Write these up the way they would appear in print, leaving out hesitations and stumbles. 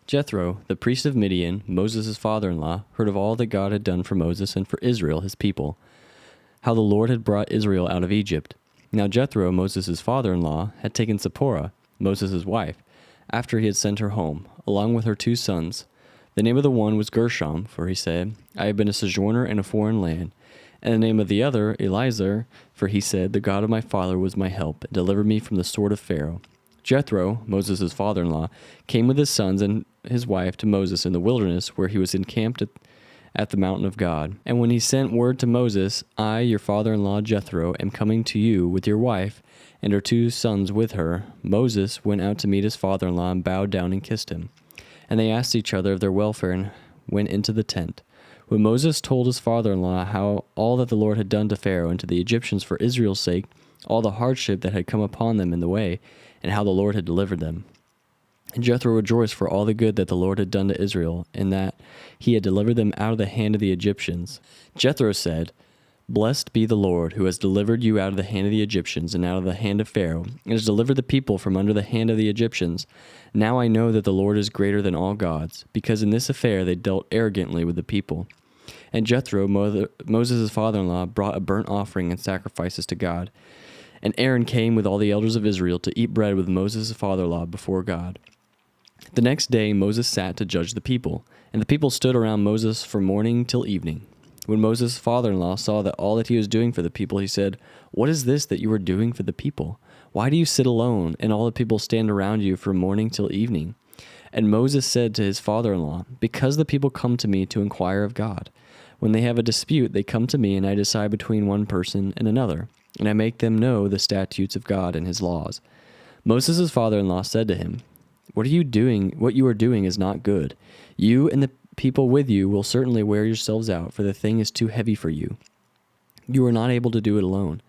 Jethro, the priest of Midian, Moses' father-in-law, heard of all that God had done for Moses and for Israel, his people, how the Lord had brought Israel out of Egypt. Now Jethro, Moses' father-in-law, had taken Zipporah, Moses' wife, after he had sent her home, along with her 2 sons. The name of the one was Gershom, for he said, I have been a sojourner in a foreign land. And the name of the other, Eliezer, for he said, the God of my father was my help, and delivered me from the sword of Pharaoh. Jethro, Moses' father-in-law, came with his sons and his wife to Moses in the wilderness, where he was encamped at the mountain of God. And when he sent word to Moses, I, your father-in-law Jethro, am coming to you with your wife and her 2 sons with her, Moses went out to meet his father-in-law and bowed down and kissed him. And they asked each other of their welfare and went into the tent. When Moses told his father-in-law how all that the Lord had done to Pharaoh and to the Egyptians for Israel's sake, all the hardship that had come upon them in the way, and how the Lord had delivered them. And Jethro rejoiced for all the good that the Lord had done to Israel, and that he had delivered them out of the hand of the Egyptians. Jethro said, Blessed be the Lord, who has delivered you out of the hand of the Egyptians and out of the hand of Pharaoh, and has delivered the people from under the hand of the Egyptians. Now I know that the Lord is greater than all gods, because in this affair they dealt arrogantly with the people. And Jethro, Moses' father-in-law, brought a burnt offering and sacrifices to God. And Aaron came with all the elders of Israel to eat bread with Moses' father-in-law before God. The next day Moses sat to judge the people, and the people stood around Moses from morning till evening. When Moses' father-in-law saw that all that he was doing for the people, he said, What is this that you are doing for the people? Why do you sit alone, and all the people stand around you from morning till evening? And Moses said to his father-in-law, Because the people come to me to inquire of God. When they have a dispute, they come to me, and I decide between one person and another, and I make them know the statutes of God and his laws. Moses' father-in-law said to him, What you are doing is not good. You and the people with you will certainly wear yourselves out, for the thing is too heavy for you. You are not able to do it alone.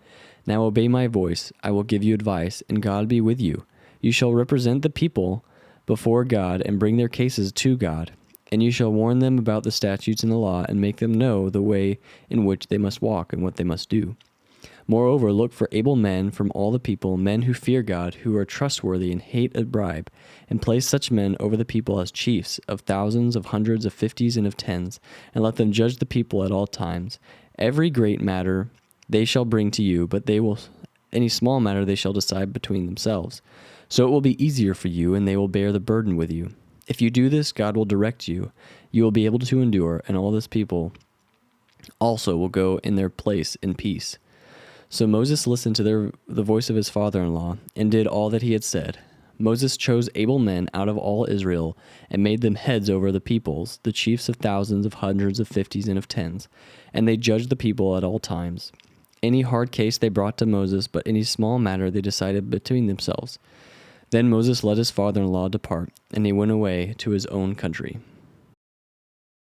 Now obey my voice, I will give you advice, and God be with you. You shall represent the people before God and bring their cases to God, and you shall warn them about the statutes and the law, and make them know the way in which they must walk and what they must do. Moreover, look for able men from all the people, men who fear God, who are trustworthy and hate a bribe, and place such men over the people as chiefs of thousands, of hundreds, of fifties, and of tens, and let them judge the people at all times. Every great matter they shall bring to you, but any small matter they shall decide between themselves. So it will be easier for you, and they will bear the burden with you. If you do this, God will direct you. You will be able to endure, and all this people also will go in their place in peace. So Moses listened to the voice of his father-in-law, and did all that he had said. Moses chose able men out of all Israel, and made them heads over the peoples, the chiefs of thousands, of hundreds, of fifties, and of tens. And they judged the people at all times. Any hard case they brought to Moses, but any small matter they decided between themselves. Then Moses let his father-in-law depart, and he went away to his own country.